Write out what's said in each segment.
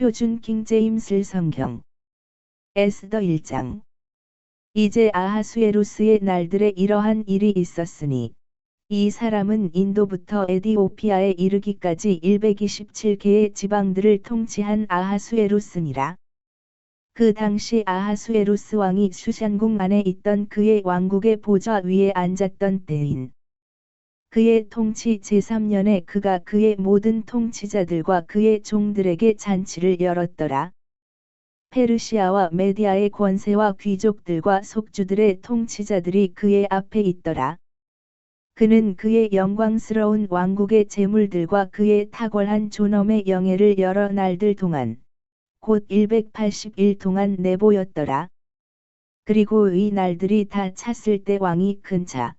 표준 킹제임스 성경 에스더 1장. 이제 아하수에루스의 날들에 이러한 일이 있었으니 이 사람은 인도부터 에디오피아에 이르기까지 127개의 지방들을 통치한 아하수에루스니라. 그 당시 아하수에루스 왕이 슈샨궁 안에 있던 그의 왕국의 보좌 위에 앉았던 때인 그의 통치 제3년에 그가 그의 모든 통치자들과 그의 종들에게 잔치를 열었더라. 페르시아와 메디아의 권세와 귀족들과 속주들의 통치자들이 그의 앞에 있더라. 그는 그의 영광스러운 왕국의 재물들과 그의 탁월한 존엄의 영예를 여러 날들 동안 곧 180일 동안 내보였더라. 그리고 이 날들이 다 찼을 때 왕이 큰 차,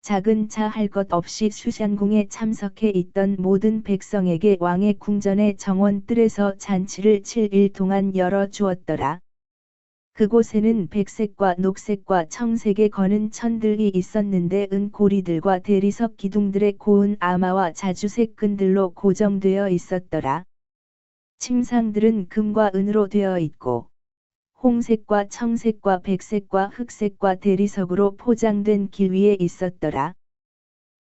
작은 차 할 것 없이 슈샨궁에 참석해 있던 모든 백성에게 왕의 궁전의 정원뜰에서 잔치를 7일 동안 열어 주었더라. 그곳에는 백색과 녹색과 청색의 거는 천들이 있었는데 은고리들과 대리석 기둥들의 고운 아마와 자주색 끈들로 고정되어 있었더라. 침상들은 금과 은으로 되어 있고 홍색과 청색과 백색과 흑색과 대리석으로 포장된 길 위에 있었더라.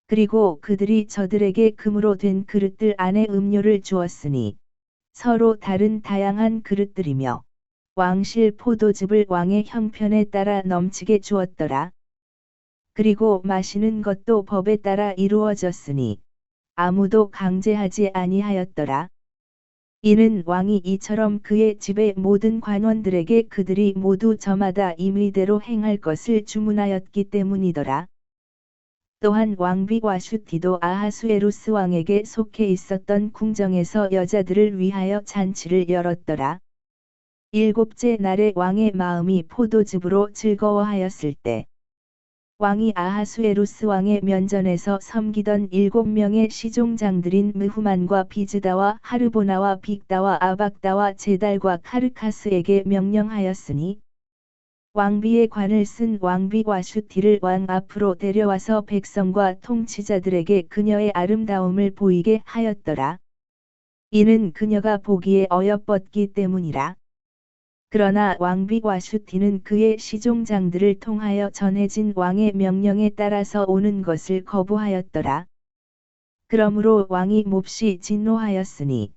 그리고 그들이 저들에게 금으로 된 그릇들 안에 음료를 주었으니 서로 다른 다양한 그릇들이며 왕실 포도즙을 왕의 형편에 따라 넘치게 주었더라. 그리고 마시는 것도 법에 따라 이루어졌으니 아무도 강제하지 아니하였더라. 이는 왕이 이처럼 그의 집의 모든 관원들에게 그들이 모두 저마다 임의대로 행할 것을 주문하였기 때문이더라. 또한 왕비 와슈티도 아하수에루스 왕에게 속해 있었던 궁정에서 여자들을 위하여 잔치를 열었더라. 7째 날에 왕의 마음이 포도즙으로 즐거워하였을 때 왕이 아하수에루스 왕의 면전에서 섬기던 7명의 시종장들인 므후만과 비즈다와 하르보나와 빅다와 아박다와 제달과 카르카스에게 명령하였으니 왕비의 관을 쓴 왕비 와슈티를 왕 앞으로 데려와서 백성과 통치자들에게 그녀의 아름다움을 보이게 하였더라. 이는 그녀가 보기에 어여뻤기 때문이라. 그러나 왕비 와슈티는 그의 시종장들을 통하여 전해진 왕의 명령에 따라서 오는 것을 거부하였더라. 그러므로 왕이 몹시 진노하였으니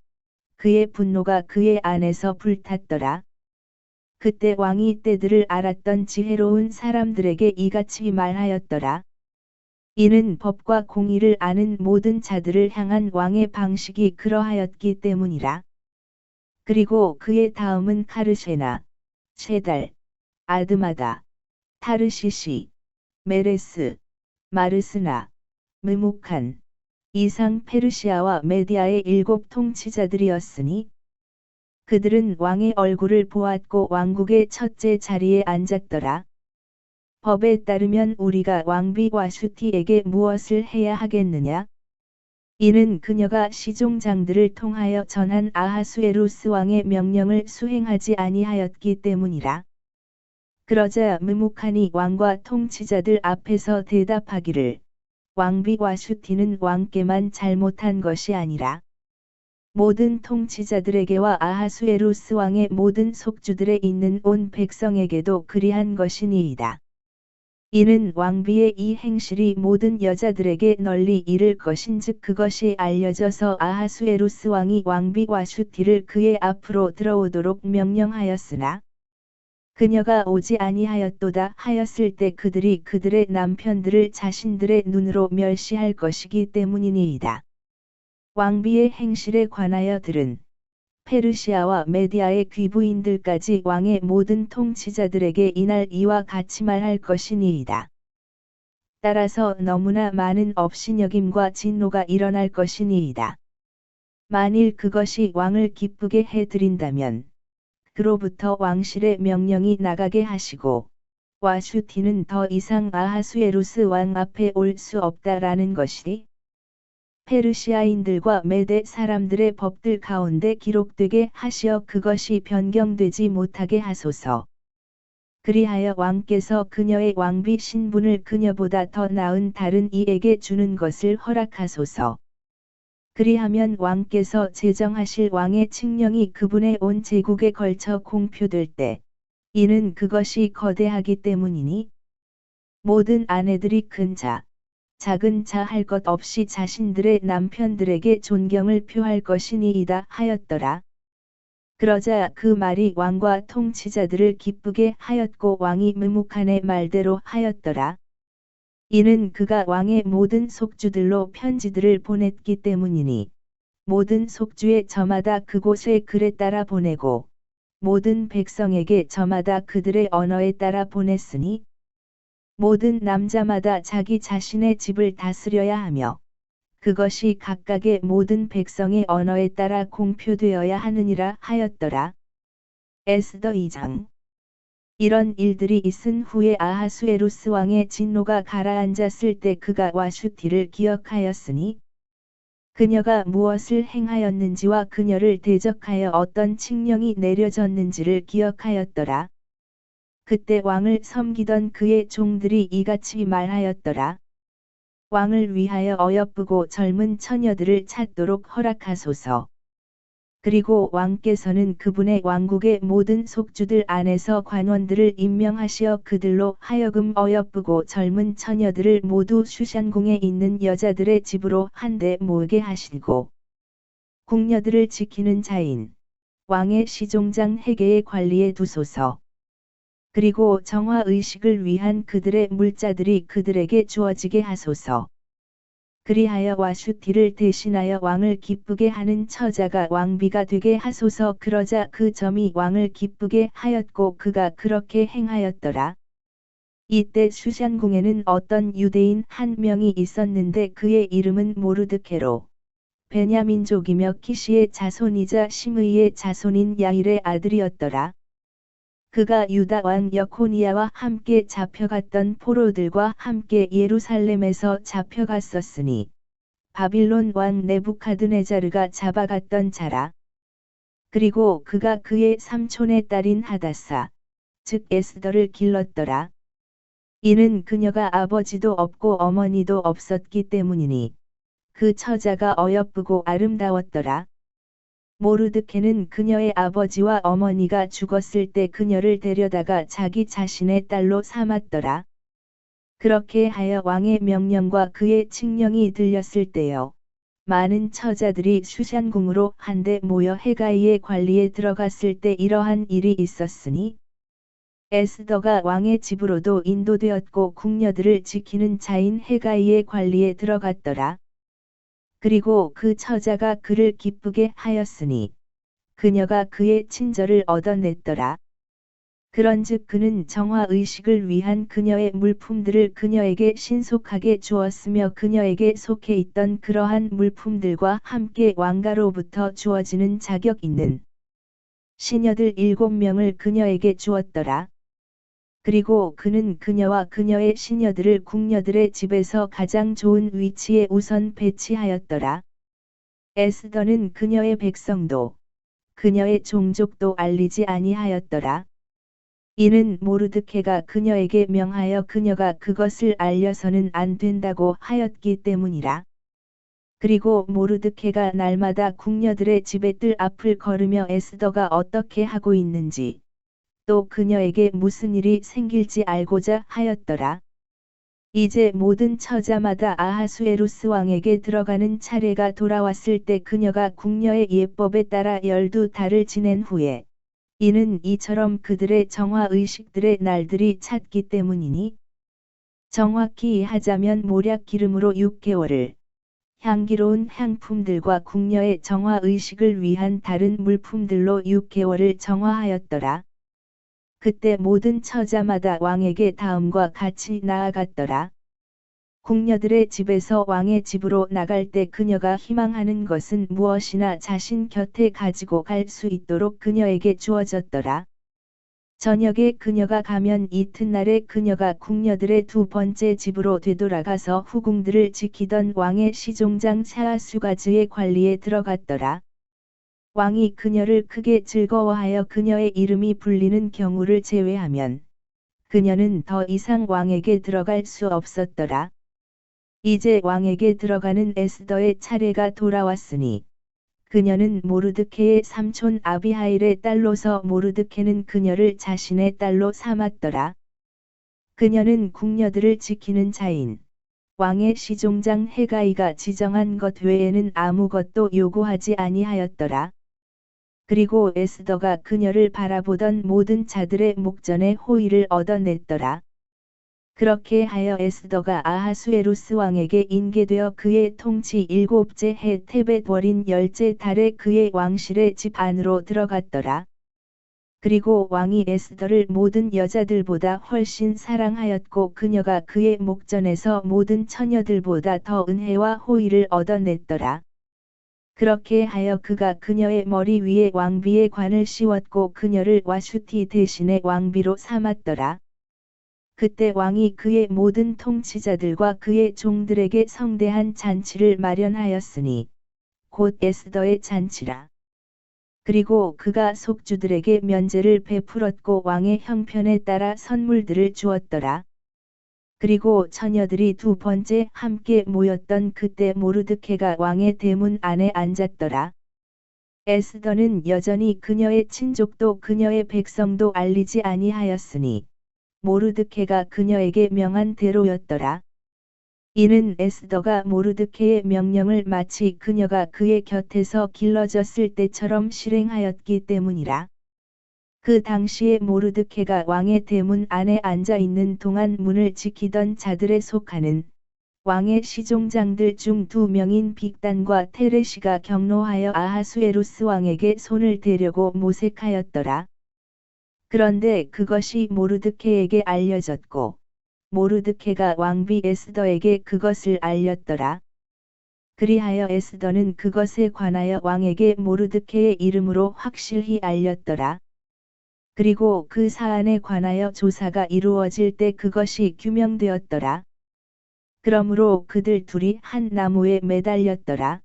그의 분노가 그의 안에서 불탔더라. 그때 왕이 때들을 알았던 지혜로운 사람들에게 이같이 말하였더라. 이는 법과 공의를 아는 모든 자들을 향한 왕의 방식이 그러하였기 때문이라. 그리고 그의 다음은 카르쉐나, 셰달, 아드마다, 타르시시, 메레스, 마르스나, 므묵한, 이상 페르시아와 메디아의 7 통치자들이었으니 그들은 왕의 얼굴을 보았고 왕국의 첫째 자리에 앉았더라. 법에 따르면 우리가 왕비 와슈티에게 무엇을 해야 하겠느냐? 이는 그녀가 시종장들을 통하여 전한 아하수에루스 왕의 명령을 수행하지 아니하였기 때문이라. 그러자 므묵한이 왕과 통치자들 앞에서 대답하기를 왕비 와슈티는 왕께만 잘못한 것이 아니라 모든 통치자들에게와 아하수에루스 왕의 모든 속주들에 있는 온 백성에게도 그리한 것이니이다. 이는 왕비의 이 행실이 모든 여자들에게 널리 이를 것인즉 그것이 알려져서 아하수에루스 왕이 왕비 와슈티를 그의 앞으로 들어오도록 명령하였으나 그녀가 오지 아니하였도다 하였을 때 그들이 그들의 남편들을 자신들의 눈으로 멸시할 것이기 때문이니이다. 왕비의 행실에 관하여 들은 페르시아와 메디아의 귀부인들까지 왕의 모든 통치자들에게 이날 이와 같이 말할 것이니이다. 따라서 너무나 많은 업신여김과 진노가 일어날 것이니이다. 만일 그것이 왕을 기쁘게 해드린다면 그로부터 왕실의 명령이 나가게 하시고 와슈티는 더 이상 아하수에루스 왕 앞에 올 수 없다라는 것이 페르시아인들과 메대 사람들의 법들 가운데 기록되게 하시어 그것이 변경되지 못하게 하소서. 그리하여 왕께서 그녀의 왕비 신분을 그녀보다 더 나은 다른 이에게 주는 것을 허락하소서. 그리하면 왕께서 제정하실 왕의 칙령이 그분의 온 제국에 걸쳐 공표될 때, 이는 그것이 거대하기 때문이니, 모든 아내들이 큰 자, 작은 자 할 것 없이 자신들의 남편들에게 존경을 표할 것이니이다 하였더라. 그러자 그 말이 왕과 통치자들을 기쁘게 하였고 왕이 므묵한의 말대로 하였더라. 이는 그가 왕의 모든 속주들로 편지들을 보냈기 때문이니 모든 속주에 저마다 그곳에 글에 따라 보내고 모든 백성에게 저마다 그들의 언어에 따라 보냈으니 모든 남자마다 자기 자신의 집을 다스려야 하며 그것이 각각의 모든 백성의 언어에 따라 공표되어야 하느니라 하였더라. 에스더 2장. 이런 일들이 있은 후에 아하수에루스 왕의 진노가 가라앉았을 때 그가 와슈티를 기억하였으니 그녀가 무엇을 행하였는지와 그녀를 대적하여 어떤 칙령이 내려졌는지를 기억하였더라. 그때 왕을 섬기던 그의 종들이 이같이 말하였더라. 왕을 위하여 어여쁘고 젊은 처녀들을 찾도록 허락하소서. 그리고 왕께서는 그분의 왕국의 모든 속주들 안에서 관원들을 임명하시어 그들로 하여금 어여쁘고 젊은 처녀들을 모두 슈샨궁에 있는 여자들의 집으로 한데 모으게 하시고 궁녀들을 지키는 자인 왕의 시종장 헤게의 관리에 두소서. 그리고 정화의식을 위한 그들의 물자들이 그들에게 주어지게 하소서. 그리하여 와슈티를 대신하여 왕을 기쁘게 하는 처자가 왕비가 되게 하소서. 그러자 그 점이 왕을 기쁘게 하였고 그가 그렇게 행하였더라. 이때 슈샨궁에는 어떤 유대인 한 명이 있었는데 그의 이름은 모르드케로 베냐민족이며 키시의 자손이자 심의의 자손인 야일의 아들이었더라. 그가 유다 왕 여코니아와 함께 잡혀갔던 포로들과 함께 예루살렘에서 잡혀갔었으니 바빌론 왕 네부카드네자르가 잡아갔던 자라. 그리고 그가 그의 삼촌의 딸인 하다사, 즉 에스더를 길렀더라. 이는 그녀가 아버지도 없고 어머니도 없었기 때문이니 그 처자가 어여쁘고 아름다웠더라. 모르드케는 그녀의 아버지와 어머니가 죽었을 때 그녀를 데려다가 자기 자신의 딸로 삼았더라. 그렇게 하여 왕의 명령과 그의 칙령이 들렸을 때요. 많은 처자들이 슈샨궁으로 한데 모여 헤가이의 관리에 들어갔을 때 이러한 일이 있었으니 에스더가 왕의 집으로도 인도되었고 궁녀들을 지키는 자인 헤가이의 관리에 들어갔더라. 그리고 그 처자가 그를 기쁘게 하였으니 그녀가 그의 친절을 얻어냈더라. 그런즉 그는 정화의식을 위한 그녀의 물품들을 그녀에게 신속하게 주었으며 그녀에게 속해 있던 그러한 물품들과 함께 왕가로부터 주어지는 자격 있는 시녀들 7명을 그녀에게 주었더라. 그리고 그는 그녀와 그녀의 시녀들을 궁녀들의 집에서 가장 좋은 위치에 우선 배치하였더라. 에스더는 그녀의 백성도 그녀의 종족도 알리지 아니하였더라. 이는 모르드케가 그녀에게 명하여 그녀가 그것을 알려서는 안 된다고 하였기 때문이라. 그리고 모르드케가 날마다 궁녀들의 집의 뜰 앞을 걸으며 에스더가 어떻게 하고 있는지 또 그녀에게 무슨 일이 생길지 알고자 하였더라. 이제 모든 처자마다 아하수에루스 왕에게 들어가는 차례가 돌아왔을 때 그녀가 궁녀의 예법에 따라 12달을 지낸 후에 이는 이처럼 그들의 정화의식들의 날들이 찼기 때문이니 정확히 하자면 모략 기름으로 6개월을 향기로운 향품들과 궁녀의 정화의식을 위한 다른 물품들로 6개월을 정화하였더라. 그때 모든 처자마다 왕에게 다음과 같이 나아갔더라. 궁녀들의 집에서 왕의 집으로 나갈 때 그녀가 희망하는 것은 무엇이나 자신 곁에 가지고 갈 수 있도록 그녀에게 주어졌더라. 저녁에 그녀가 가면 이튿날에 그녀가 궁녀들의 두 번째 집으로 되돌아가서 후궁들을 지키던 왕의 시종장 샤아수가즈의 관리에 들어갔더라. 왕이 그녀를 크게 즐거워하여 그녀의 이름이 불리는 경우를 제외하면 그녀는 더 이상 왕에게 들어갈 수 없었더라. 이제 왕에게 들어가는 에스더의 차례가 돌아왔으니 그녀는 모르드케의 삼촌 아비하일의 딸로서 모르드케는 그녀를 자신의 딸로 삼았더라. 그녀는 궁녀들을 지키는 자인 왕의 시종장 헤가이가 지정한 것 외에는 아무것도 요구하지 아니하였더라. 그리고 에스더가 그녀를 바라보던 모든 자들의 목전에 호의를 얻어냈더라. 그렇게 하여 에스더가 아하수에루스 왕에게 인계되어 그의 통치 7째 해 테벳 월인 10째 달에 그의 왕실의 집 안으로 들어갔더라. 그리고 왕이 에스더를 모든 여자들보다 훨씬 사랑하였고 그녀가 그의 목전에서 모든 처녀들보다 더 은혜와 호의를 얻어냈더라. 그렇게 하여 그가 그녀의 머리 위에 왕비의 관을 씌웠고 그녀를 와슈티 대신에 왕비로 삼았더라. 그때 왕이 그의 모든 통치자들과 그의 종들에게 성대한 잔치를 마련하였으니 곧 에스더의 잔치라. 그리고 그가 속주들에게 면제를 베풀었고 왕의 형편에 따라 선물들을 주었더라. 그리고 처녀들이 두 번째 함께 모였던 그때 모르드케가 왕의 대문 안에 앉았더라. 에스더는 여전히 그녀의 친족도 그녀의 백성도 알리지 아니하였으니 모르드케가 그녀에게 명한 대로였더라. 이는 에스더가 모르드케의 명령을 마치 그녀가 그의 곁에서 길러졌을 때처럼 실행하였기 때문이라. 그 당시에 모르드케가 왕의 대문 안에 앉아 있는 동안 문을 지키던 자들에 속하는 왕의 시종장들 중 2명인 빅단과 테레시가 경로하여 아하수에루스 왕에게 손을 대려고 모색하였더라. 그런데 그것이 모르드케에게 알려졌고 모르드케가 왕비 에스더에게 그것을 알렸더라. 그리하여 에스더는 그것에 관하여 왕에게 모르드케의 이름으로 확실히 알렸더라. 그리고 그 사안에 관하여 조사가 이루어질 때 그것이 규명되었더라. 그러므로 그들 둘이 한 나무에 매달렸더라.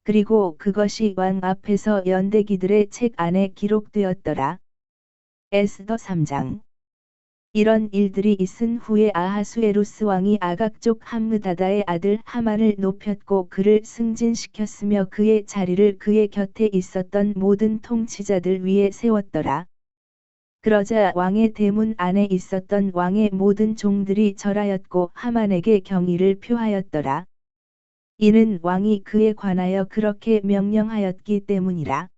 그리고 그것이 왕 앞에서 연대기들의 책 안에 기록되었더라. 에스더 3장. 이런 일들이 있은 후에 아하수에루스 왕이 아각 족 함므다다의 아들 하만을 높였고 그를 승진시켰으며 그의 자리를 그의 곁에 있었던 모든 통치자들 위에 세웠더라. 그러자 왕의 대문 안에 있었던 왕의 모든 종들이 절하였고 하만에게 경의를 표하였더라. 이는 왕이 그에 관하여 그렇게 명령하였기 때문이라.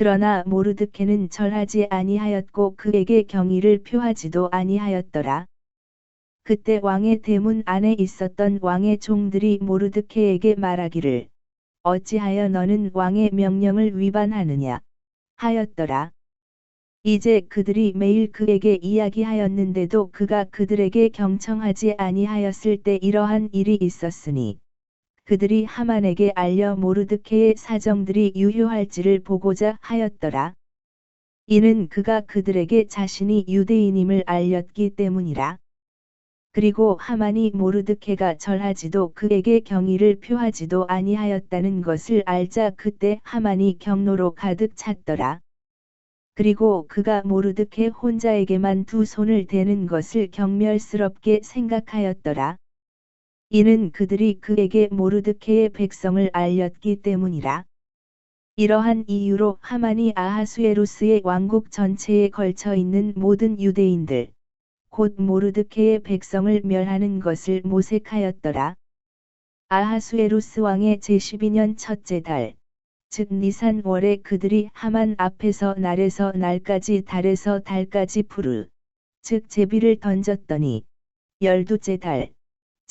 그러나 모르드케는 절하지 아니하였고 그에게 경의를 표하지도 아니하였더라. 그때 왕의 대문 안에 있었던 왕의 종들이 모르드케에게 말하기를 어찌하여 너는 왕의 명령을 위반하느냐 하였더라. 이제 그들이 매일 그에게 이야기하였는데도 그가 그들에게 경청하지 아니하였을 때 이러한 일이 있었으니 그들이 하만에게 알려 모르드케의 사정들이 유효할지를 보고자 하였더라. 이는 그가 그들에게 자신이 유대인임을 알렸기 때문이라. 그리고 하만이 모르드케가 절하지도 그에게 경의를 표하지도 아니하였다는 것을 알자 그때 하만이 경노로 가득 찼더라. 그리고 그가 모르드케 혼자에게만 두 손을 대는 것을 경멸스럽게 생각하였더라. 이는 그들이 그에게 모르드케의 백성을 알렸기 때문이라. 이러한 이유로 하만이 아하수에루스의 왕국 전체에 걸쳐 있는 모든 유대인들, 곧 모르드케의 백성을 멸하는 것을 모색하였더라. 아하수에루스 왕의 제12년 첫째 달, 즉 니산 월에 그들이 하만 앞에서 날에서 날까지 달에서 달까지 푸르, 즉 제비를 던졌더니 12째 달,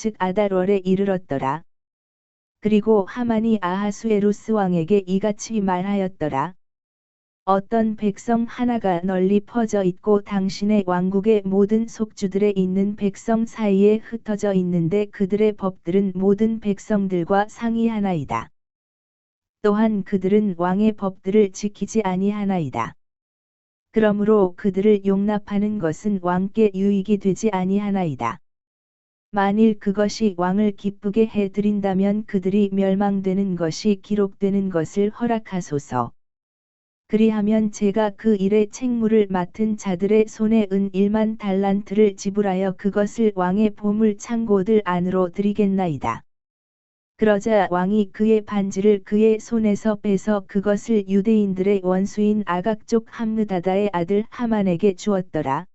즉 아달월에 이르렀더라. 그리고 하만이 아하수에루스 왕에게 이같이 말하였더라. 어떤 백성 하나가 널리 퍼져 있고 당신의 왕국의 모든 속주들에 있는 백성 사이에 흩어져 있는데 그들의 법들은 모든 백성들과 상이하나이다. 또한 그들은 왕의 법들을 지키지 아니하나이다. 그러므로 그들을 용납하는 것은 왕께 유익이 되지 아니하나이다. 만일 그것이 왕을 기쁘게 해드린다면 그들이 멸망되는 것이 기록되는 것을 허락하소서. 그리하면 제가 그 일의 책무를 맡은 자들의 손에 은 1만 달란트를 지불하여 그것을 왕의 보물 창고들 안으로 드리겠나이다. 그러자 왕이 그의 반지를 그의 손에서 빼서 그것을 유대인들의 원수인 아각족 함느다다의 아들 하만에게 주었더라.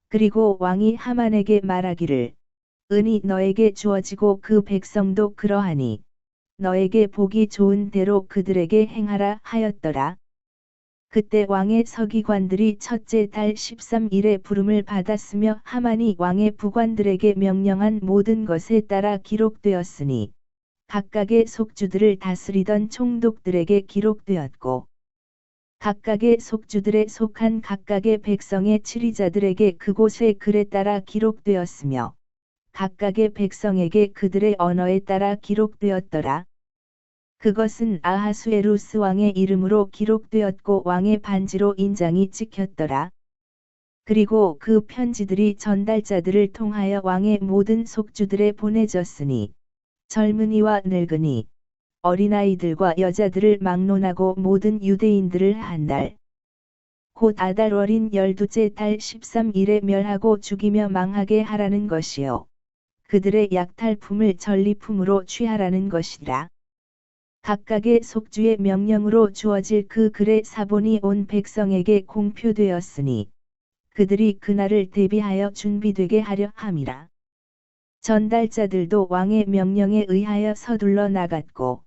그리고 왕이 하만에게 말하기를, 은이 너에게 주어지고 그 백성도 그러하니 너에게 보기 좋은 대로 그들에게 행하라 하였더라. 그때 왕의 서기관들이 첫째 달 13일에 부름을 받았으며 하만이 왕의 부관들에게 명령한 모든 것에 따라 기록되었으니 각각의 속주들을 다스리던 총독들에게 기록되었고 각각의 속주들에 속한 각각의 백성의 치리자들에게 그곳의 글에 따라 기록되었으며 각각의 백성에게 그들의 언어에 따라 기록되었더라. 그것은 아하수에루스 왕의 이름으로 기록되었고 왕의 반지로 인장이 찍혔더라. 그리고 그 편지들이 전달자들을 통하여 왕의 모든 속주들에 보내졌으니 젊은이와 늙은이, 어린아이들과 여자들을 막론하고 모든 유대인들을 한 달, 곧 아달월인 12째 달 13일에 멸하고 죽이며 망하게 하라는 것이요. 그들의 약탈품을 전리품으로 취하라는 것이라. 각각의 속주의 명령으로 주어질 그 글의 사본이 온 백성에게 공표되었으니 그들이 그날을 대비하여 준비되게 하려 함이라. 전달자들도 왕의 명령에 의하여 서둘러 나갔고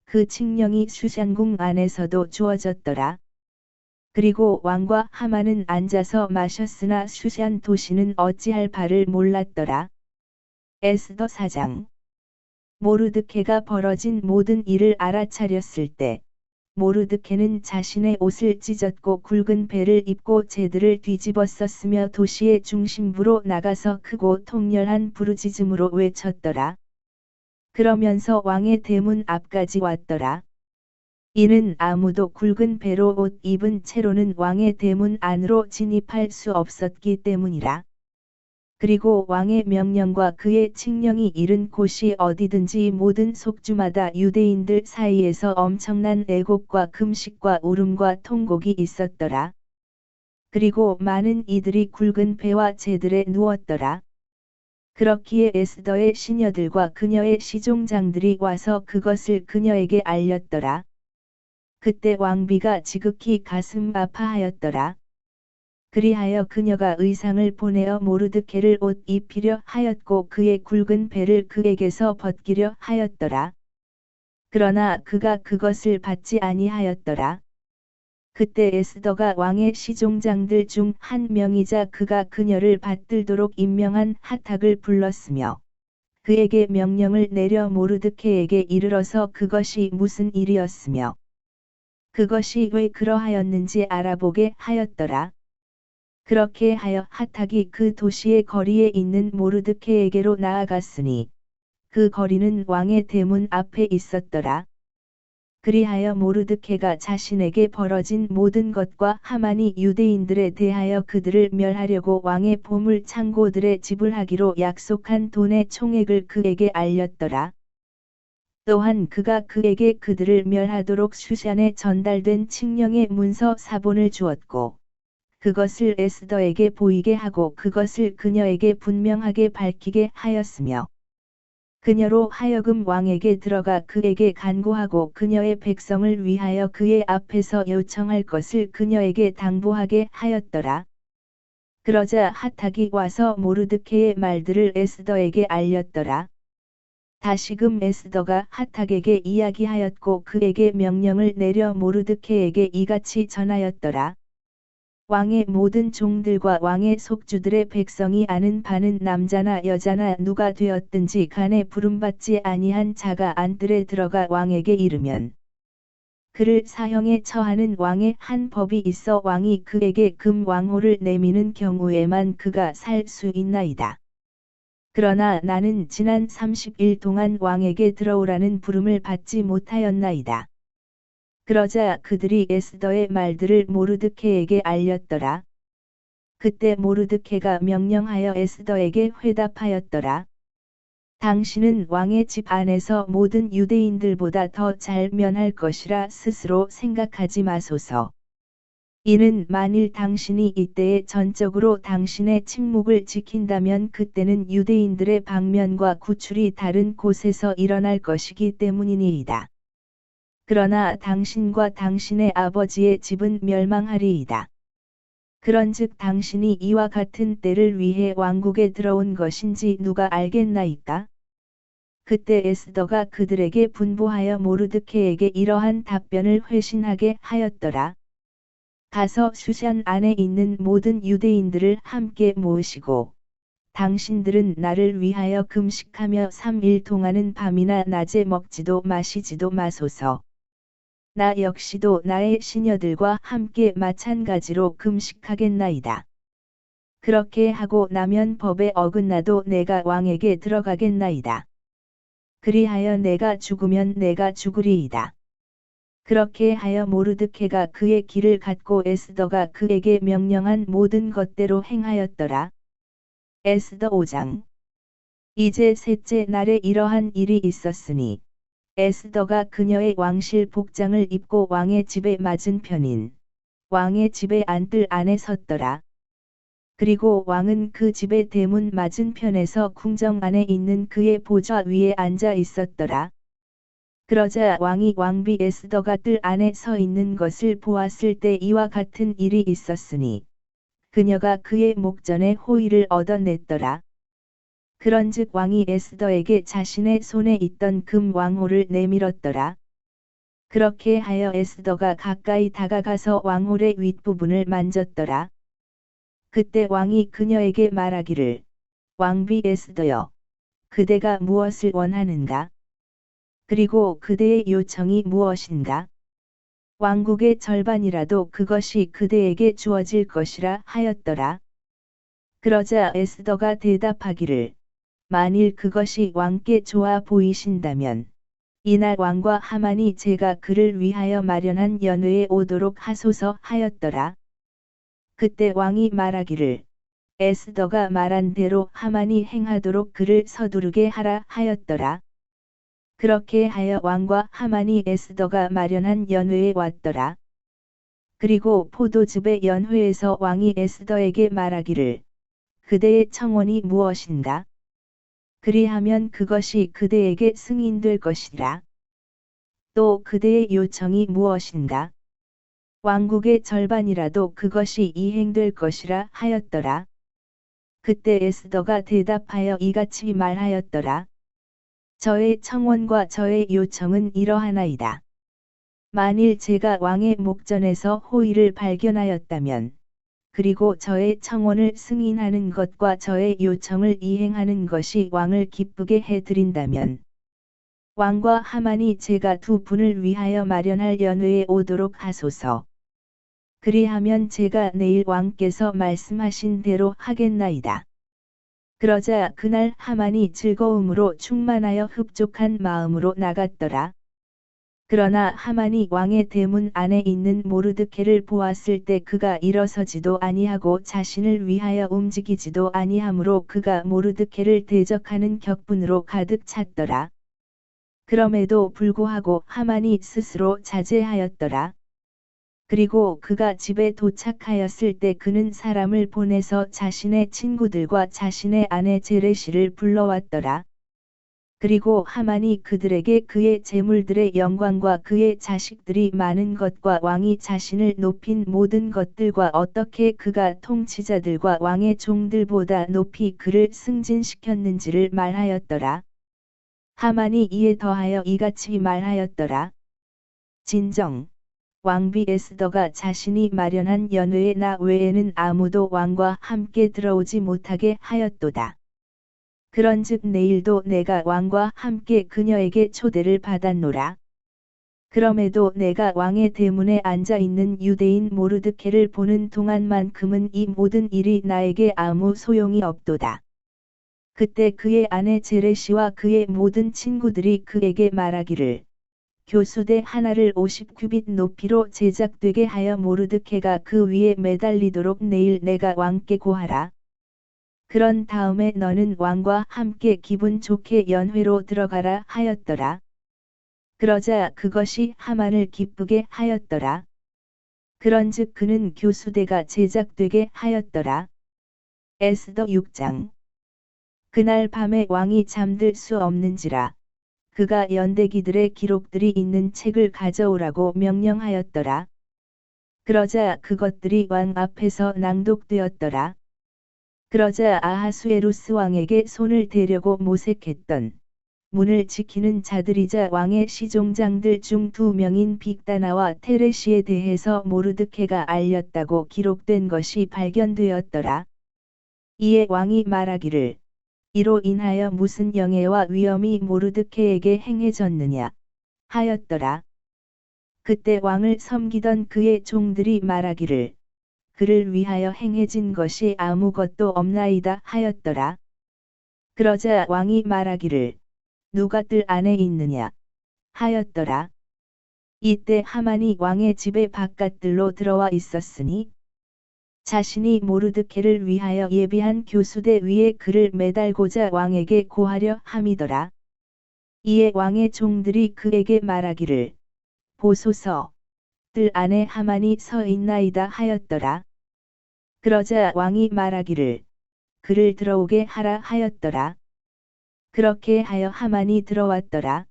그 칙령이 슈샨궁 안에서도 주어졌더라. 그리고 왕과 하만은 앉아서 마셨으나 슈샨 도시는 어찌할 바를 몰랐더라. 에스더 4장. 모르드케가 벌어진 모든 일을 알아차렸을 때 모르드케는 자신의 옷을 찢었고 굵은 배를 입고 제들을 뒤집어 썼으며 도시의 중심부로 나가서 크고 통렬한 부르짖음으로 외쳤더라. 그러면서 왕의 대문 앞까지 왔더라. 이는 아무도 굵은 배로 옷 입은 채로는 왕의 대문 안으로 진입할 수 없었기 때문이라. 그리고 왕의 명령과 그의 칙령이 이른 곳이 어디든지 모든 속주마다 유대인들 사이에서 엄청난 애곡과 금식과 울음과 통곡이 있었더라. 그리고 많은 이들이 굵은 배와 제들에 누웠더라. 그렇기에 에스더의 시녀들과 그녀의 시종장들이 와서 그것을 그녀에게 알렸더라. 그때 왕비가 지극히 가슴 아파하였더라. 그리하여 그녀가 의상을 보내어 모르드케를 옷 입히려 하였고 그의 굵은 배를 그에게서 벗기려 하였더라. 그러나 그가 그것을 받지 아니하였더라. 그때 에스더가 왕의 시종장들 중 한 명이자 그가 그녀를 받들도록 임명한 하탁을 불렀으며 그에게 명령을 내려 모르드케에게 이르러서 그것이 무슨 일이었으며 그것이 왜 그러하였는지 알아보게 하였더라. 그렇게 하여 하탁이 그 도시의 거리에 있는 모르드케에게로 나아갔으니 그 거리는 왕의 대문 앞에 있었더라. 그리하여 모르드케가 자신에게 벌어진 모든 것과 하만이 유대인들에 대하여 그들을 멸하려고 왕의 보물 창고들에 지불하기로 약속한 돈의 총액을 그에게 알렸더라. 또한 그가 그에게 그들을 멸하도록 슈샨에 전달된 칙령의 문서 사본을 주었고 그것을 에스더에게 보이게 하고 그것을 그녀에게 분명하게 밝히게 하였으며 그녀로 하여금 왕에게 들어가 그에게 간구하고 그녀의 백성을 위하여 그의 앞에서 요청할 것을 그녀에게 당부하게 하였더라. 그러자 하탁이 와서 모르드케의 말들을 에스더에게 알렸더라. 다시금 에스더가 하탁에게 이야기하였고 그에게 명령을 내려 모르드케에게 이같이 전하였더라. 왕의 모든 종들과 왕의 속주들의 백성이 아는 바는 남자나 여자나 누가 되었든지 간에 부름받지 아니한 자가 안뜰에 들어가 왕에게 이르면 그를 사형에 처하는 왕의 한 법이 있어 왕이 그에게 금왕호를 내미는 경우에만 그가 살 수 있나이다. 그러나 나는 지난 30일 동안 왕에게 들어오라는 부름을 받지 못하였나이다. 그러자 그들이 에스더의 말들을 모르드케에게 알렸더라. 그때 모르드케가 명령하여 에스더에게 회답하였더라. 당신은 왕의 집 안에서 모든 유대인들보다 더 잘 면할 것이라 스스로 생각하지 마소서. 이는 만일 당신이 이때에 전적으로 당신의 침묵을 지킨다면 그때는 유대인들의 방면과 구출이 다른 곳에서 일어날 것이기 때문이니이다. 그러나 당신과 당신의 아버지의 집은 멸망하리이다. 그런즉 당신이 이와 같은 때를 위해 왕국에 들어온 것인지 누가 알겠나이까? 그때 에스더가 그들에게 분부하여 모르드케에게 이러한 답변을 회신하게 하였더라. 가서 슈산 안에 있는 모든 유대인들을 함께 모으시고 당신들은 나를 위하여 금식하며 3일 동안은 밤이나 낮에 먹지도 마시지도 마소서. 나 역시도 나의 시녀들과 함께 마찬가지로 금식하겠나이다. 그렇게 하고 나면 법에 어긋나도 내가 왕에게 들어가겠나이다. 그리하여 내가 죽으면 내가 죽으리이다. 그렇게 하여 모르드케가 그의 길을 갔고 에스더가 그에게 명령한 모든 것대로 행하였더라. 에스더 5장. 이제 셋째 날에 이러한 일이 있었으니 에스더가 그녀의 왕실 복장을 입고 왕의 집에 맞은편인 왕의 집의 안뜰 안에 섰더라. 그리고 왕은 그 집의 대문 맞은편에서 궁정 안에 있는 그의 보좌 위에 앉아 있었더라. 그러자 왕이 왕비 에스더가 뜰 안에 서 있는 것을 보았을 때 이와 같은 일이 있었으니 그녀가 그의 목전에 호의를 얻어냈더라. 그런즉 왕이 에스더에게 자신의 손에 있던 금 왕홀을 내밀었더라. 그렇게 하여 에스더가 가까이 다가가서 왕홀의 윗부분을 만졌더라. 그때 왕이 그녀에게 말하기를, 왕비 에스더여, 그대가 무엇을 원하는가? 그리고 그대의 요청이 무엇인가? 왕국의 절반이라도 그것이 그대에게 주어질 것이라 하였더라. 그러자 에스더가 대답하기를, 만일 그것이 왕께 좋아 보이신다면 이날 왕과 하만이 제가 그를 위하여 마련한 연회에 오도록 하소서 하였더라. 그때 왕이 말하기를, 에스더가 말한 대로 하만이 행하도록 그를 서두르게 하라 하였더라. 그렇게 하여 왕과 하만이 에스더가 마련한 연회에 왔더라. 그리고 포도즙의 연회에서 왕이 에스더에게 말하기를, 그대의 청원이 무엇인가? 그리하면 그것이 그대에게 승인될 것이라. 또 그대의 요청이 무엇인가? 왕국의 절반이라도 그것이 이행될 것이라 하였더라. 그때 에스더가 대답하여 이같이 말하였더라. 저의 청원과 저의 요청은 이러하나이다. 만일 제가 왕의 목전에서 호의를 발견하였다면, 그리고 저의 청원을 승인하는 것과 저의 요청을 이행하는 것이 왕을 기쁘게 해드린다면, 왕과 하만이 제가 두 분을 위하여 마련할 연회에 오도록 하소서. 그리하면 제가 내일 왕께서 말씀하신 대로 하겠나이다. 그러자 그날 하만이 즐거움으로 충만하여 흡족한 마음으로 나갔더라. 그러나 하만이 왕의 대문 안에 있는 모르드케를 보았을 때 그가 일어서지도 아니하고 자신을 위하여 움직이지도 아니하므로 그가 모르드케를 대적하는 격분으로 가득 찼더라. 그럼에도 불구하고 하만이 스스로 자제하였더라. 그리고 그가 집에 도착하였을 때 그는 사람을 보내서 자신의 친구들과 자신의 아내 제레시를 불러왔더라. 그리고 하만이 그들에게 그의 재물들의 영광과 그의 자식들이 많은 것과 왕이 자신을 높인 모든 것들과 어떻게 그가 통치자들과 왕의 종들보다 높이 그를 승진시켰는지를 말하였더라. 하만이 이에 더하여 이같이 말하였더라. 진정. 왕비 에스더가 자신이 마련한 연회에 나 외에는 아무도 왕과 함께 들어오지 못하게 하였도다. 그런즉 내일도 내가 왕과 함께 그녀에게 초대를 받았노라. 그럼에도 내가 왕의 대문에 앉아 있는 유대인 모르드케를 보는 동안만큼은 이 모든 일이 나에게 아무 소용이 없도다. 그때 그의 아내 제레시와 그의 모든 친구들이 그에게 말하기를, 교수대 하나를 50규빗 높이로 제작되게 하여 모르드케가 그 위에 매달리도록 내일 내가 왕께 고하라. 그런 다음에 너는 왕과 함께 기분 좋게 연회로 들어가라 하였더라. 그러자 그것이 하만을 기쁘게 하였더라. 그런즉 그는 교수대가 제작되게 하였더라. 에스더 6장. 그날 밤에 왕이 잠들 수 없는지라 그가 연대기들의 기록들이 있는 책을 가져오라고 명령하였더라. 그러자 그것들이 왕 앞에서 낭독되었더라. 그러자 아하수에루스 왕에게 손을 대려고 모색했던 문을 지키는 자들이자 왕의 시종장들 중 2명인 빅다나와 테레시에 대해서 모르드케가 알렸다고 기록된 것이 발견되었더라. 이에 왕이 말하기를 이로 인하여 무슨 영예와 위엄이 모르드케에게 행해졌느냐 하였더라. 그때 왕을 섬기던 그의 종들이 말하기를 그를 위하여 행해진 것이 아무것도 없나이다 하였더라. 그러자 왕이 말하기를 누가 뜰 안에 있느냐 하였더라. 이때 하만이 왕의 집의 바깥들로 들어와 있었으니 자신이 모르드케를 위하여 예비한 교수대 위에 그를 매달고자 왕에게 고하려 함이더라. 이에 왕의 종들이 그에게 말하기를 보소서 뜰 안에 하만이 서 있나이다 하였더라. 그러자 왕이 말하기를 그를 들어오게 하라 하였더라. 그렇게 하여 하만이 들어왔더라.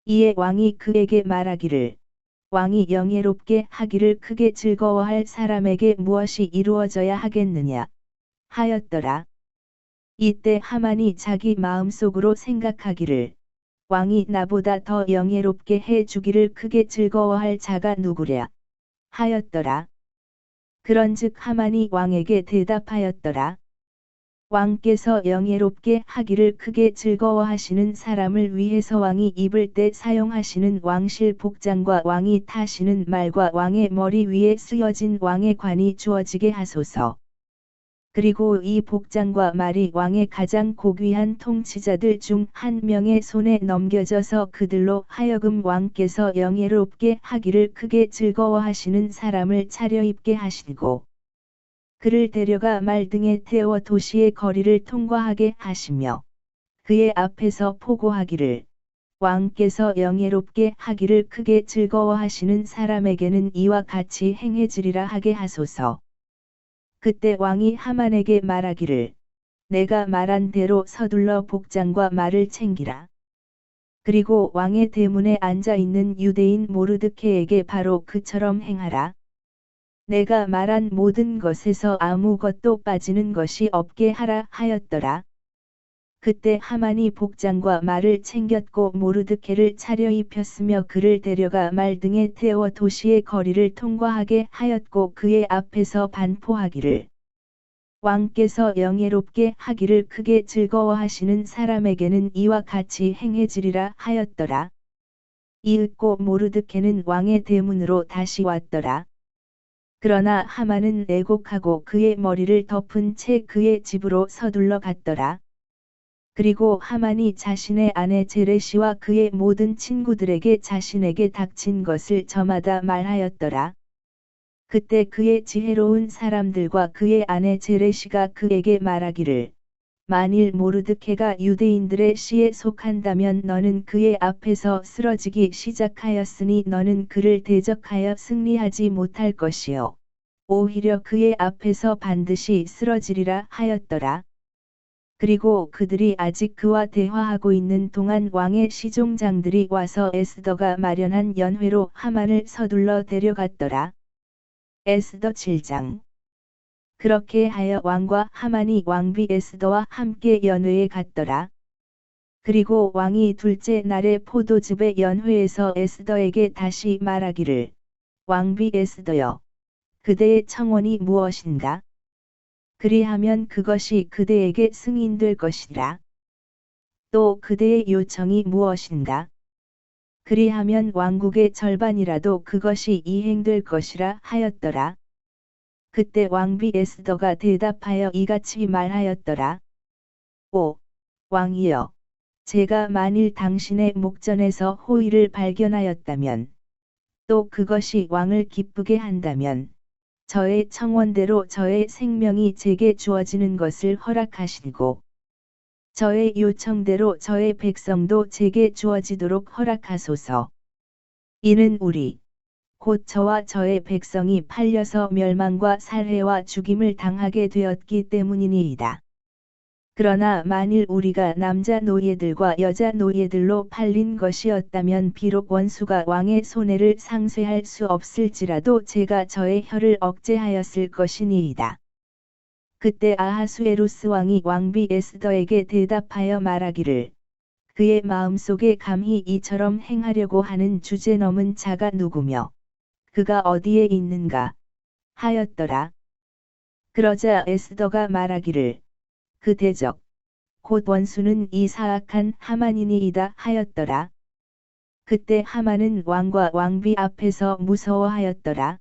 이에 왕이 그에게 말하기를 왕이 영예롭게 하기를 크게 즐거워할 사람에게 무엇이 이루어져야 하겠느냐 하였더라. 이때 하만이 자기 마음속으로 생각하기를 왕이 나보다 더 영예롭게 해 주기를 크게 즐거워할 자가 누구랴 하였더라. 그런즉 하만이 왕에게 대답하였더라. 왕께서 영예롭게 하기를 크게 즐거워하시는 사람을 위해서 왕이 입을 때 사용하시는 왕실 복장과 왕이 타시는 말과 왕의 머리 위에 쓰여진 왕의 관이 주어지게 하소서. 그리고 이 복장과 말이 왕의 가장 고귀한 통치자들 중 한 명의 손에 넘겨져서 그들로 하여금 왕께서 영예롭게 하기를 크게 즐거워하시는 사람을 차려입게 하시고 그를 데려가 말 등에 태워 도시의 거리를 통과하게 하시며 그의 앞에서 포고하기를 왕께서 영예롭게 하기를 크게 즐거워하시는 사람에게는 이와 같이 행해지리라 하게 하소서. 그때 왕이 하만에게 말하기를 내가 말한 대로 서둘러 복장과 말을 챙기라. 그리고 왕의 대문에 앉아 있는 유대인 모르드케에게 바로 그처럼 행하라. 내가 말한 모든 것에서 아무것도 빠지는 것이 없게 하라 하였더라. 그때 하만이 복장과 말을 챙겼고 모르드케를 차려입혔으며 그를 데려가 말 등에 태워 도시의 거리를 통과하게 하였고 그의 앞에서 반포하기를 왕께서 영예롭게 하기를 크게 즐거워하시는 사람에게는 이와 같이 행해지리라 하였더라. 이윽고 모르드케는 왕의 대문으로 다시 왔더라. 그러나 하만은 애곡하고 그의 머리를 덮은 채 그의 집으로 서둘러 갔더라. 그리고 하만이 자신의 아내 제레시와 그의 모든 친구들에게 자신에게 닥친 것을 저마다 말하였더라. 그때 그의 지혜로운 사람들과 그의 아내 제레시가 그에게 말하기를 만일 모르드케가 유대인들의 시에 속한다면 너는 그의 앞에서 쓰러지기 시작하였으니 너는 그를 대적하여 승리하지 못할 것이요 오히려 그의 앞에서 반드시 쓰러지리라 하였더라. 그리고 그들이 아직 그와 대화하고 있는 동안 왕의 시종장들이 와서 에스더가 마련한 연회로 하만을 서둘러 데려갔더라. 에스더 7장. 그렇게 하여 왕과 하만이 왕비 에스더와 함께 연회에 갔더라. 그리고 왕이 둘째 날에 포도즙의 연회에서 에스더에게 다시 말하기를 왕비 에스더여 그대의 청원이 무엇인가? 그리하면 그것이 그대에게 승인될 것이라. 또 그대의 요청이 무엇인가? 그리하면 왕국의 절반이라도 그것이 이행될 것이라 하였더라. 그때 왕비 에스더가 대답하여 이같이 말하였더라. 오, 왕이여, 제가 만일 당신의 목전에서 호의를 발견하였다면, 또 그것이 왕을 기쁘게 한다면, 저의 청원대로 저의 생명이 제게 주어지는 것을 허락하시고, 저의 요청대로 저의 백성도 제게 주어지도록 허락하소서. 이는 우리, 곧 저와 저의 백성이 팔려서 멸망과 살해와 죽임을 당하게 되었기 때문이니이다. 그러나 만일 우리가 남자 노예들과 여자 노예들로 팔린 것이었다면 비록 원수가 왕의 손해를 상쇄할 수 없을지라도 제가 저의 혀를 억제하였을 것이니이다. 그때 아하수에루스 왕이 왕비 에스더에게 대답하여 말하기를 그의 마음속에 감히 이처럼 행하려고 하는 주제넘은 자가 누구며 그가 어디에 있는가 하였더라. 그러자 에스더가 말하기를 그 대적 곧 원수는 이 사악한 하만이니이다 하였더라. 그때 하만은 왕과 왕비 앞에서 무서워하였더라.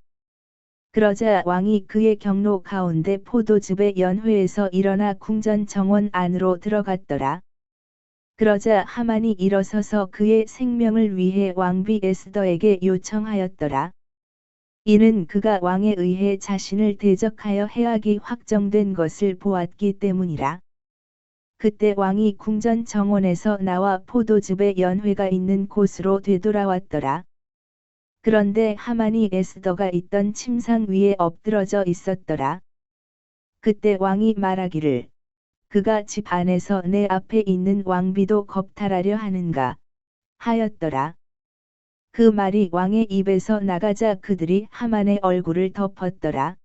그러자 왕이 그의 경로 가운데 포도즙의 연회에서 일어나 궁전 정원 안으로 들어갔더라. 그러자 하만이 일어서서 그의 생명을 위해 왕비 에스더에게 요청하였더라. 이는 그가 왕에 의해 자신을 대적하여 해악이 확정된 것을 보았기 때문이라. 그때 왕이 궁전 정원에서 나와 포도즙의 연회가 있는 곳으로 되돌아왔더라. 그런데 하만이 에스더가 있던 침상 위에 엎드러져 있었더라. 그때 왕이 말하기를 그가 집 안에서 내 앞에 있는 왕비도 겁탈하려 하는가 하였더라. 그 말이 왕의 입에서 나가자 그들이 하만의 얼굴을 덮었더라.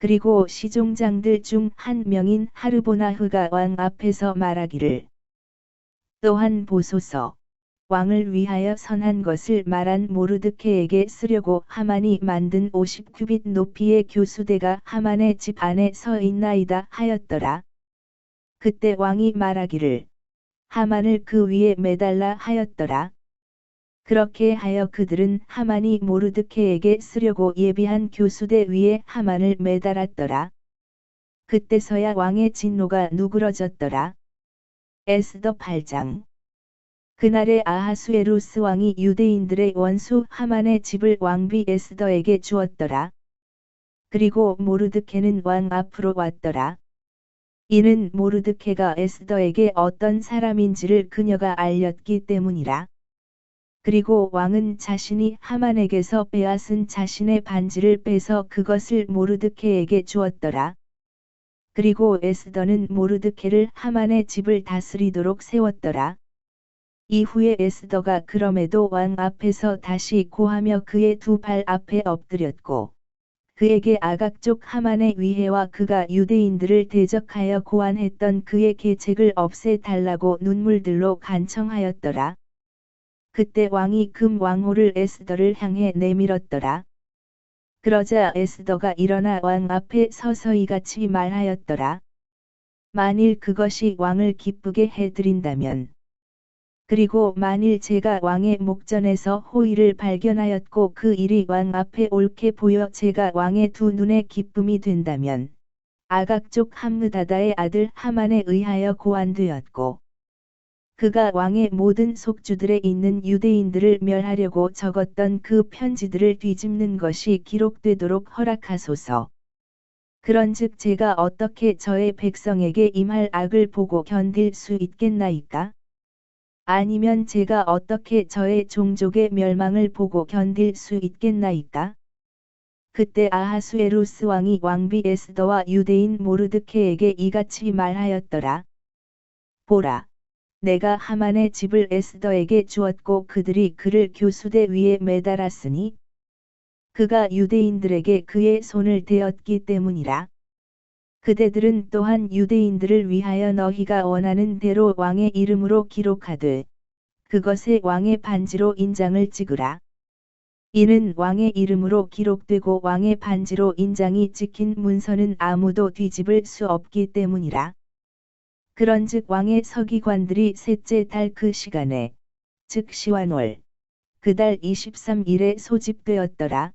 그리고 시종장들 중 한 명인 하르보나흐가 왕 앞에서 말하기를 또한 보소서 왕을 위하여 선한 것을 말한 모르드케에게 쓰려고 하만이 만든 50규빗 높이의 교수대가 하만의 집 안에 서 있나이다 하였더라. 그때 왕이 말하기를 하만을 그 위에 매달라 하였더라. 그렇게 하여 그들은 하만이 모르드케에게 쓰려고 예비한 교수대 위에 하만을 매달았더라. 그때서야 왕의 진노가 누그러졌더라. 에스더 8장. 그날에 아하수에루스 왕이 유대인들의 원수 하만의 집을 왕비 에스더에게 주었더라. 그리고 모르드케는 왕 앞으로 왔더라. 이는 모르드케가 에스더에게 어떤 사람인지를 그녀가 알렸기 때문이라. 그리고 왕은 자신이 하만에게서 빼앗은 자신의 반지를 빼서 그것을 모르드케에게 주었더라. 그리고 에스더는 모르드케를 하만의 집을 다스리도록 세웠더라. 이후에 에스더가 그럼에도 왕 앞에서 다시 고하며 그의 두 발 앞에 엎드렸고 그에게 아각족 하만의 위해와 그가 유대인들을 대적하여 고안했던 그의 계책을 없애달라고 눈물들로 간청하였더라. 그때 왕이 금 왕호를 에스더를 향해 내밀었더라. 그러자 에스더가 일어나 왕 앞에 서서 이같이 말하였더라. 만일 그것이 왕을 기쁘게 해드린다면 그리고 만일 제가 왕의 목전에서 호의를 발견하였고 그 일이 왕 앞에 옳게 보여 제가 왕의 두 눈에 기쁨이 된다면 아각족 함므다다의 아들 하만에 의하여 고안되었고 그가 왕의 모든 속주들에 있는 유대인들을 멸하려고 적었던 그 편지들을 뒤집는 것이 기록되도록 허락하소서. 그런즉 제가 어떻게 저의 백성에게 임할 악을 보고 견딜 수 있겠나이까? 아니면 제가 어떻게 저의 종족의 멸망을 보고 견딜 수 있겠나이까? 그때 아하수에루스 왕이 왕비 에스더와 유대인 모르드케에게 이같이 말하였더라. 보라. 내가 하만의 집을 에스더에게 주었고 그들이 그를 교수대 위에 매달았으니 그가 유대인들에게 그의 손을 대었기 때문이라. 그대들은 또한 유대인들을 위하여 너희가 원하는 대로 왕의 이름으로 기록하되 그것에 왕의 반지로 인장을 찍으라. 이는 왕의 이름으로 기록되고 왕의 반지로 인장이 찍힌 문서는 아무도 뒤집을 수 없기 때문이라. 그런즉 왕의 서기관들이 셋째 달 그 시간에 즉 시완월 그 달 23일에 소집되었더라.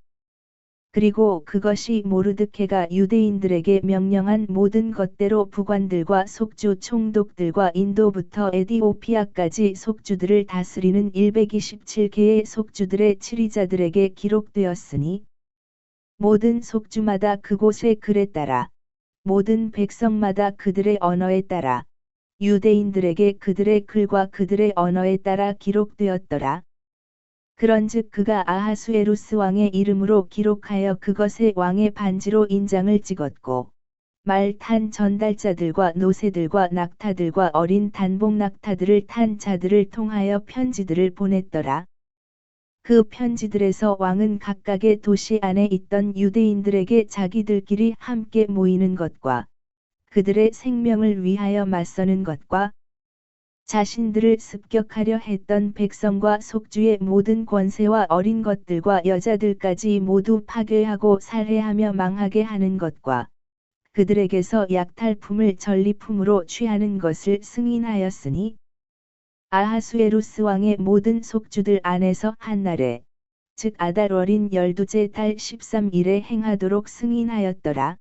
그리고 그것이 모르드케가 유대인들에게 명령한 모든 것대로 부관들과 속주 총독들과 인도부터 에디오피아까지 속주들을 다스리는 127개의 속주들의 치리자들에게 기록되었으니 모든 속주마다 그곳의 글에 따라 모든 백성마다 그들의 언어에 따라 유대인들에게 그들의 글과 그들의 언어에 따라 기록되었더라. 그런즉 그가 아하수에루스 왕의 이름으로 기록하여 그것의 왕의 반지로 인장을 찍었고 말 탄 전달자들과 노새들과 낙타들과 어린 단복 낙타들을 탄 자들을 통하여 편지들을 보냈더라. 그 편지들에서 왕은 각각의 도시 안에 있던 유대인들에게 자기들끼리 함께 모이는 것과 그들의 생명을 위하여 맞서는 것과 자신들을 습격하려 했던 백성과 속주의 모든 권세와 어린 것들과 여자들까지 모두 파괴하고 살해하며 망하게 하는 것과 그들에게서 약탈품을 전리품으로 취하는 것을 승인하였으니 아하수에루스 왕의 모든 속주들 안에서 한날에 즉 아달 월인 12째 달 13일에 행하도록 승인하였더라.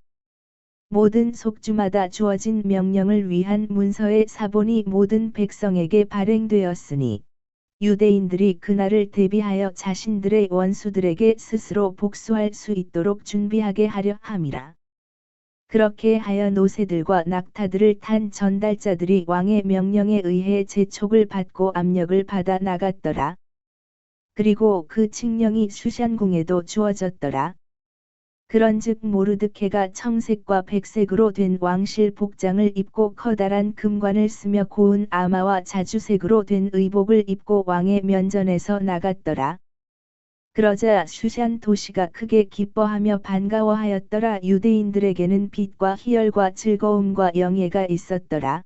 모든 속주마다 주어진 명령을 위한 문서의 사본이 모든 백성에게 발행되었으니 유대인들이 그날을 대비하여 자신들의 원수들에게 스스로 복수할 수 있도록 준비하게 하려 함이라. 그렇게 하여 노새들과 낙타들을 탄 전달자들이 왕의 명령에 의해 재촉을 받고 압력을 받아 나갔더라. 그리고 그 칙령이 슈샨궁에도 주어졌더라. 그런즉 모르드케가 청색과 백색으로 된 왕실 복장을 입고 커다란 금관을 쓰며 고운 아마와 자주색으로 된 의복을 입고 왕의 면전에서 나갔더라. 그러자 슈샨 도시가 크게 기뻐하며 반가워하였더라. 유대인들에게는 빛과 희열과 즐거움과 영예가 있었더라.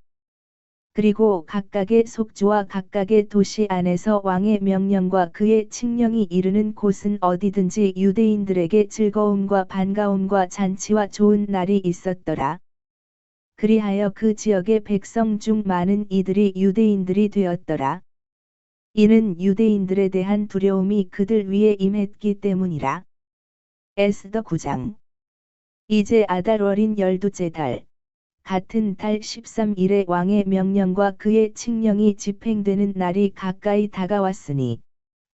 그리고 각각의 속주와 각각의 도시 안에서 왕의 명령과 그의 칙령이 이르는 곳은 어디든지 유대인들에게 즐거움과 반가움과 잔치와 좋은 날이 있었더라. 그리하여 그 지역의 백성 중 많은 이들이 유대인들이 되었더라. 이는 유대인들에 대한 두려움이 그들 위에 임했기 때문이라. 에스더 9장. 이제 아달월인 12째 달 같은 달 13일에 왕의 명령과 그의 칙령이 집행되는 날이 가까이 다가왔으니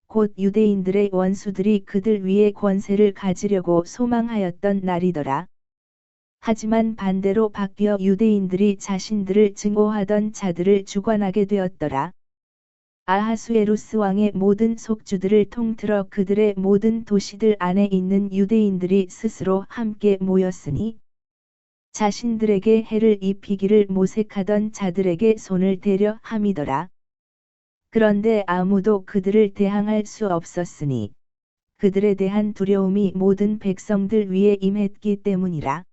곧 유대인들의 원수들이 그들 위에 권세를 가지려고 소망하였던 날이더라. 하지만 반대로 바뀌어 유대인들이 자신들을 증오하던 자들을 주관하게 되었더라. 아하수에루스 왕의 모든 속주들을 통틀어 그들의 모든 도시들 안에 있는 유대인들이 스스로 함께 모였으니 자신들에게 해를 입히기를 모색하던 자들에게 손을 대려 함이더라. 그런데 아무도 그들을 대항할 수 없었으니 그들에 대한 두려움이 모든 백성들 위에 임했기 때문이라.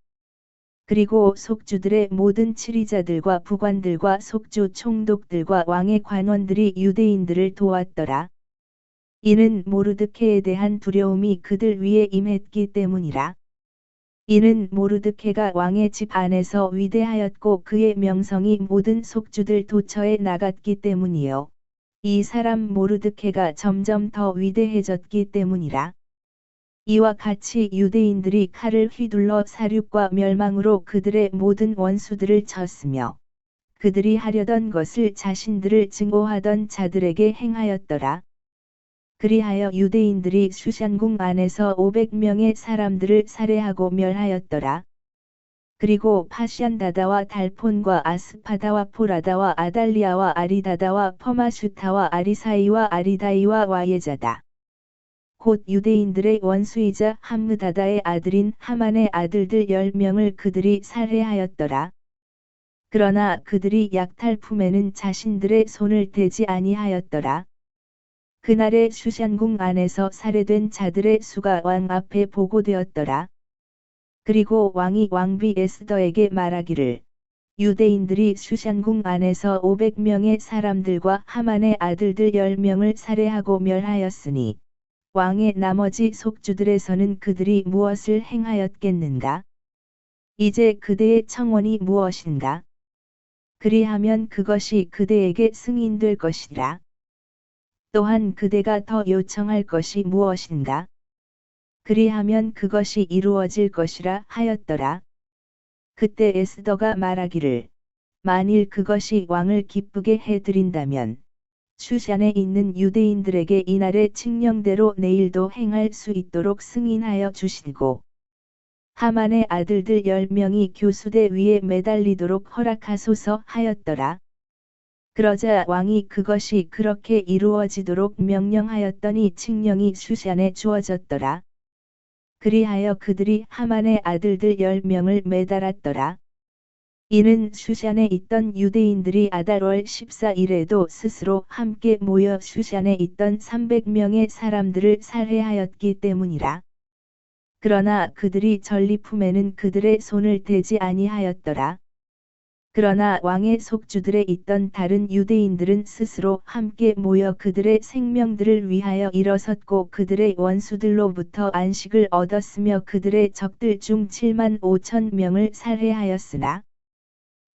그리고 속주들의 모든 치리자들과 부관들과 속주 총독들과 왕의 관원들이 유대인들을 도왔더라. 이는 모르드케에 대한 두려움이 그들 위에 임했기 때문이라. 이는 모르드케가 왕의 집 안에서 위대하였고 그의 명성이 모든 속주들 도처에 나갔기 때문이요. 이 사람 모르드케가 점점 더 위대해졌기 때문이라. 이와 같이 유대인들이 칼을 휘둘러 사륙과 멸망으로 그들의 모든 원수들을 쳤으며 그들이 하려던 것을 자신들을 증오하던 자들에게 행하였더라. 그리하여 유대인들이 슈샨궁 안에서 500명의 사람들을 살해하고 멸하였더라. 그리고 파시안다다와 달폰과 아스파다와 포라다와 아달리아와 아리다다와 퍼마슈타와 아리사이와 아리다이와 와예자다. 곧 유대인들의 원수이자 함므다다의 아들인 하만의 아들들 10명을 그들이 살해하였더라. 그러나 그들이 약탈품에는 자신들의 손을 대지 아니하였더라. 그날의 슈샨궁 안에서 살해된 자들의 수가 왕 앞에 보고되었더라. 그리고 왕이 왕비 에스더에게 말하기를 유대인들이 슈샨궁 안에서 500명의 사람들과 하만의 아들들 10명을 살해하고 멸하였으니 왕의 나머지 속주들에서는 그들이 무엇을 행하였겠는가? 이제 그대의 청원이 무엇인가? 그리하면 그것이 그대에게 승인될 것이라. 또한 그대가 더 요청할 것이 무엇인가? 그리하면 그것이 이루어질 것이라 하였더라. 그때 에스더가 말하기를 만일 그것이 왕을 기쁘게 해드린다면 슈샨에 있는 유대인들에게 이날의 칙령대로 내일도 행할 수 있도록 승인하여 주시고 하만의 아들들 10명이 교수대 위에 매달리도록 허락하소서 하였더라. 그러자 왕이 그것이 그렇게 이루어지도록 명령하였더니 칙령이 슈샨에 주어졌더라. 그리하여 그들이 하만의 아들들 10명을 매달았더라. 이는 슈샨에 있던 유대인들이 아달월 14일에도 스스로 함께 모여 슈샨에 있던 300명의 사람들을 살해하였기 때문이라. 그러나 그들이 전리품에는 그들의 손을 대지 아니하였더라. 그러나 왕의 속주들에 있던 다른 유대인들은 스스로 함께 모여 그들의 생명들을 위하여 일어섰고 그들의 원수들로부터 안식을 얻었으며 그들의 적들 중 7만 5천 명을 살해하였으나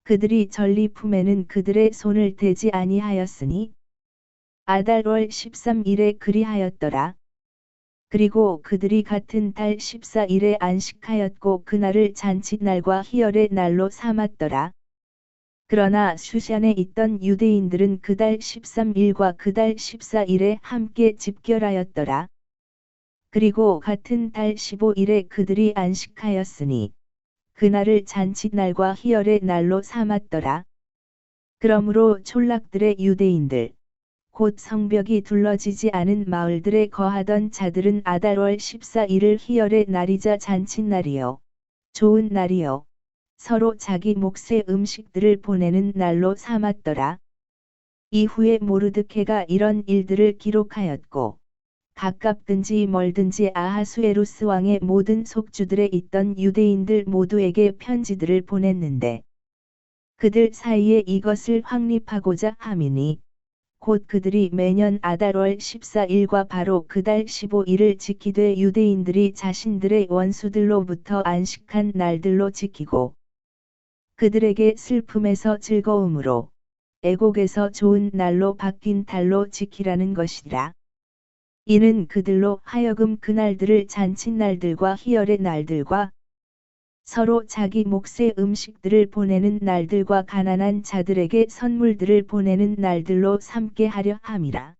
그들이 전리품에는 그들의 손을 대지 아니하였으니 아달월 13일에 그리하였더라. 그리고 그들이 같은 달 14일에 안식하였고 그날을 잔칫날과 희열의 날로 삼았더라. 그러나 슈샨에 있던 유대인들은 그달 13일과 그달 14일에 함께 집결하였더라. 그리고 같은 달 15일에 그들이 안식하였으니 그날을 잔칫날과 희열의 날로 삼았더라. 그러므로 촌락들의 유대인들, 곧 성벽이 둘러지지 않은 마을들에 거하던 자들은 아달월 14일을 희열의 날이자 잔칫날이요, 좋은 날이요, 서로 자기 몫의 음식들을 보내는 날로 삼았더라. 이후에 모르드케가 이런 일들을 기록하였고 가깝든지 멀든지 아하수에루스 왕의 모든 속주들에 있던 유대인들 모두에게 편지들을 보냈는데 그들 사이에 이것을 확립하고자 함이니 곧 그들이 매년 아달월 14일과 바로 그달 15일을 지키되 유대인들이 자신들의 원수들로부터 안식한 날들로 지키고 그들에게 슬픔에서 즐거움으로 애곡에서 좋은 날로 바뀐 달로 지키라는 것이라. 이는 그들로 하여금 그날들을 잔칫날들과 희열의 날들과 서로 자기 몫의 음식들을 보내는 날들과 가난한 자들에게 선물들을 보내는 날들로 삼게 하려 함이라.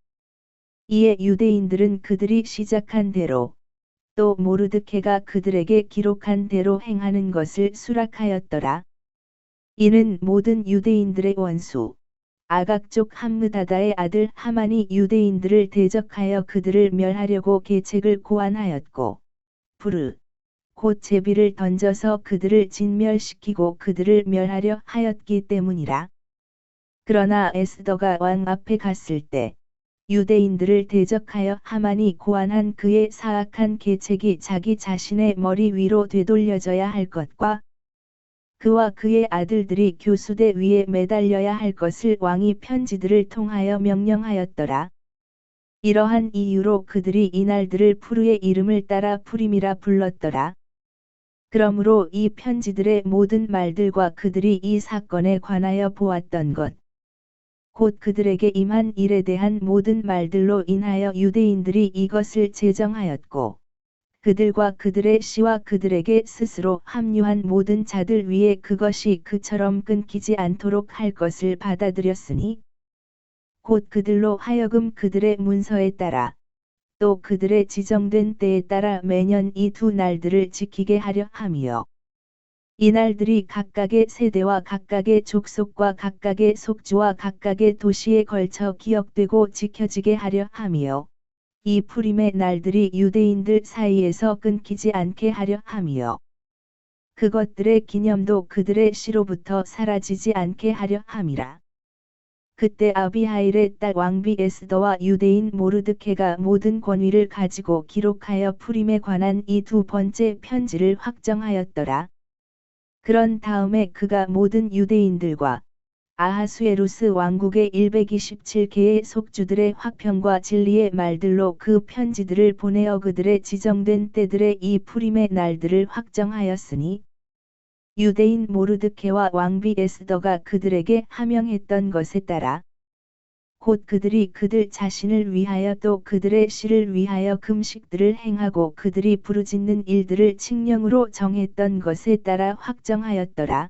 이에 유대인들은 그들이 시작한 대로 또 모르드케가 그들에게 기록한 대로 행하는 것을 수락하였더라. 이는 모든 유대인들의 원수 아각족 함므다다의 아들 하만이 유대인들을 대적하여 그들을 멸하려고 계책을 고안하였고 부르 곧 제비를 던져서 그들을 진멸시키고 그들을 멸하려 하였기 때문이라. 그러나 에스더가 왕 앞에 갔을 때 유대인들을 대적하여 하만이 고안한 그의 사악한 계책이 자기 자신의 머리 위로 되돌려져야 할 것과 그와 그의 아들들이 교수대 위에 매달려야 할 것을 왕이 편지들을 통하여 명령하였더라. 이러한 이유로 그들이 이날들을 푸르의 이름을 따라 푸림이라 불렀더라. 그러므로 이 편지들의 모든 말들과 그들이 이 사건에 관하여 보았던 것, 곧 그들에게 임한 일에 대한 모든 말들로 인하여 유대인들이 이것을 제정하였고, 그들과 그들의 씨와 그들에게 스스로 합류한 모든 자들 위에 그것이 그처럼 끊기지 않도록 할 것을 받아들였으니 곧 그들로 하여금 그들의 문서에 따라 또 그들의 지정된 때에 따라 매년 이 두 날들을 지키게 하려 함이요. 이 날들이 각각의 세대와 각각의 족속과 각각의 속주와 각각의 도시에 걸쳐 기억되고 지켜지게 하려 함이요. 이 푸림의 날들이 유대인들 사이에서 끊기지 않게 하려 함이요. 그것들의 기념도 그들의 시로부터 사라지지 않게 하려 함이라. 그때 아비하일의 딸 왕비 에스더와 유대인 모르드케가 모든 권위를 가지고 기록하여 푸림에 관한 이 두 번째 편지를 확정하였더라. 그런 다음에 그가 모든 유대인들과 아하수에루스 왕국의 127개의 속주들의 화평과 진리의 말들로 그 편지들을 보내어 그들의 지정된 때들의 이 푸림의 날들을 확정하였으니 유대인 모르드케와 왕비 에스더가 그들에게 하명했던 것에 따라 곧 그들이 그들 자신을 위하여 또 그들의 씨를 위하여 금식들을 행하고 그들이 부르짖는 일들을 칙령으로 정했던 것에 따라 확정하였더라.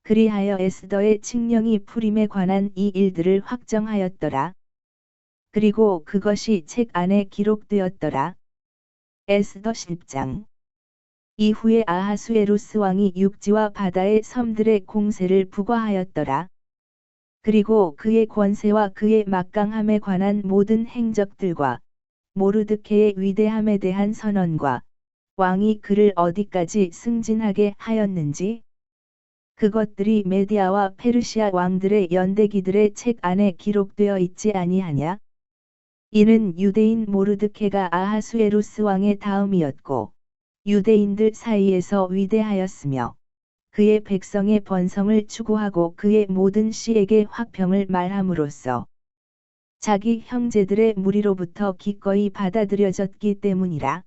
그리하여 에스더의 칙령이 푸림에 관한 이 일들을 확정하였더라. 그리고 그것이 책 안에 기록되었더라. 에스더 10장. 이후에 아하수에루스 왕이 육지와 바다의 섬들의 공세를 부과하였더라. 그리고 그의 권세와 그의 막강함에 관한 모든 행적들과 모르드케의 위대함에 대한 선언과 왕이 그를 어디까지 승진하게 하였는지 그것들이 메디아와 페르시아 왕들의 연대기들의 책 안에 기록되어 있지 아니하냐? 이는 유대인 모르드케가 아하수에루스 왕의 다음이었고 유대인들 사이에서 위대하였으며 그의 백성의 번성을 추구하고 그의 모든 시에게 화평을 말함으로써 자기 형제들의 무리로부터 기꺼이 받아들여졌기 때문이라.